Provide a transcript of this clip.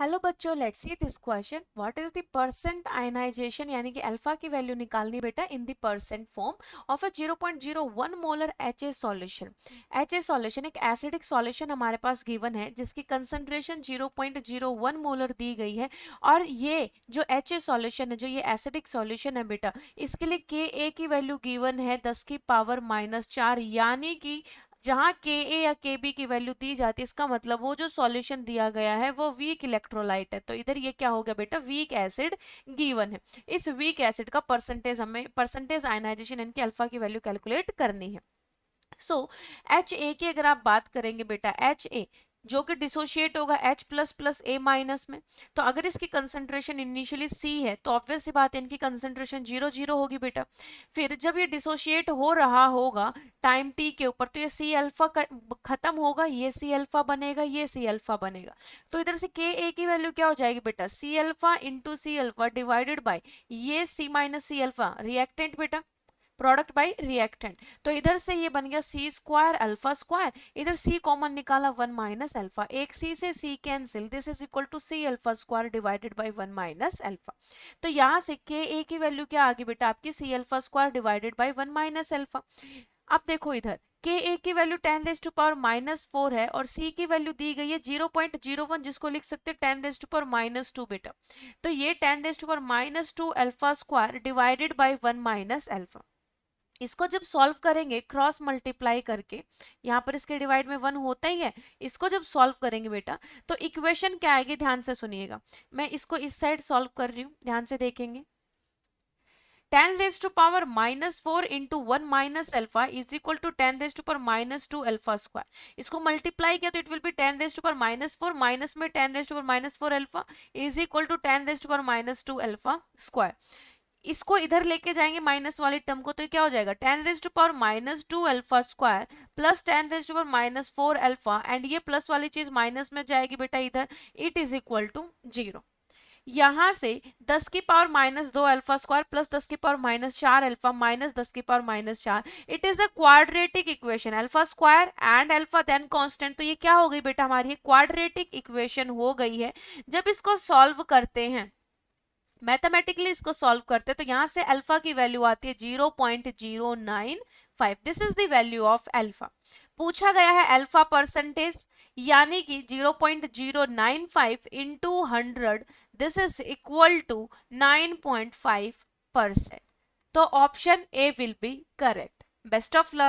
Hello बच्चों, let's see this question. What is the percent ionisation, यानी कि alpha की वैल्यू निकालनी बेटा in the percent form of a 0.01 molar H A solution. H A solution एक acidic solution हमारे पास गिवन है जिसकी कंसंट्रेशन 0.01 मोलर दी गई है। और ये जो एच ए सॉल्यूशन है, जो ये एसिडिक सॉल्यूशन है बेटा, इसके लिए के ए की वैल्यू गिवन है 10 की पावर -4, यानी कि जहां के ए या के बी की वैल्यू दी जाती है, इसका मतलब वो जो सॉल्यूशन दिया गया है वो वीक इलेक्ट्रोलाइट है। तो इधर ये क्या हो गया बेटा, वीक एसिड गिवन है। इस वीक एसिड का परसेंटेज, हमें परसेंटेज आयनाइजेशन इनकी अल्फा की वैल्यू कैलकुलेट करनी है। सो एच ए की अगर आप बात करेंगे बेटा, एच ए जो कि डिसोशिएट होगा H प्लस प्लस ए माइनस में। तो अगर इसकी कंसंट्रेशन इनिशियली C है तो ऑब्वियस सी बात है इनकी कंसंट्रेशन 0 0 होगी बेटा। फिर जब ये डिसोशिएट हो रहा होगा टाइम t के ऊपर, तो ये C अल्फा खत्म होगा, ये C अल्फा बनेगा, ये C अल्फा बनेगा। तो इधर से के ए की वैल्यू क्या हो जाएगी बेटा, C alpha into C alpha divided by ये C minus C alpha, reactant बेटा, प्रोडक्ट बाय रिएक्टेंट। तो इधर से ये बन गया सी स्क्वायर अल्फा स्क्वायर, इधर सी कॉमन निकाला 1 माइनस अल्फा, एक सी से C cancel, this is equal to C alpha square divided by 1 minus alpha. तो यहाँ से के ए की वैल्यू क्या आ गई बेटा आपकी, C alpha square divided by 1 minus alpha. अब देखो इधर के ए की वैल्यू 10 रेज टू पावर -4 है और सी की वैल्यू दी गई है 0.01, जिसको लिख सकते हैं 10 रेज टू पावर -2 बेटा। तो ये 10 raise to power -2 alpha square divided by 1 minus alpha. इसको जब सॉल्व करेंगे क्रॉस मल्टीप्लाई करके, यहाँ पर इसके डिवाइड में 1 होता ही है, इसको जब सॉल्व करेंगे बेटा तो इक्वेशन क्या आएगी, ध्यान से सुनिएगा। मैं इसको इस साइड सॉल्व कर रही हूँ, ध्यान से देखेंगे। 10 raise to power -4 into 1 minus alpha is equal to 10 raise to power -2 alpha square. इसको मल्टीप्लाई किया तो it will be 10 raise to power -4 minus में 10 raise to power -4 alpha is equal to 10 raise to power -2 alpha square. इसको इधर लेके जाएंगे minus वाले term को, तो क्या हो जाएगा 10 raise to power -2 alpha square plus 10 raise to power -4 alpha, and ये प्लस वाली चीज माइनस में जाएगी बेटा इधर, इट इज इक्वल टू 0। यहां से 10 की पावर -2 अल्फा स्क्वायर प्लस 10 की पावर -4 अल्फा माइनस 10 की power -4, it is a quadratic equation, alpha square and alpha then constant. तो ये क्या हो गई बेटा, हमारी क्वाड्रेटिक इक्वेशन हो गई है। जब इसको सॉल्व करते हैं, मैथमेटिकली इसको सॉल्व करते हैं, तो यहां से अल्फा की वैल्यू आती है 0.095, this is the value of alpha. पूछा गया है अल्फा परसेंटेज, यानी कि 0.095 into 100, this is equal to 9.5%। तो option A will be correct. Best of luck.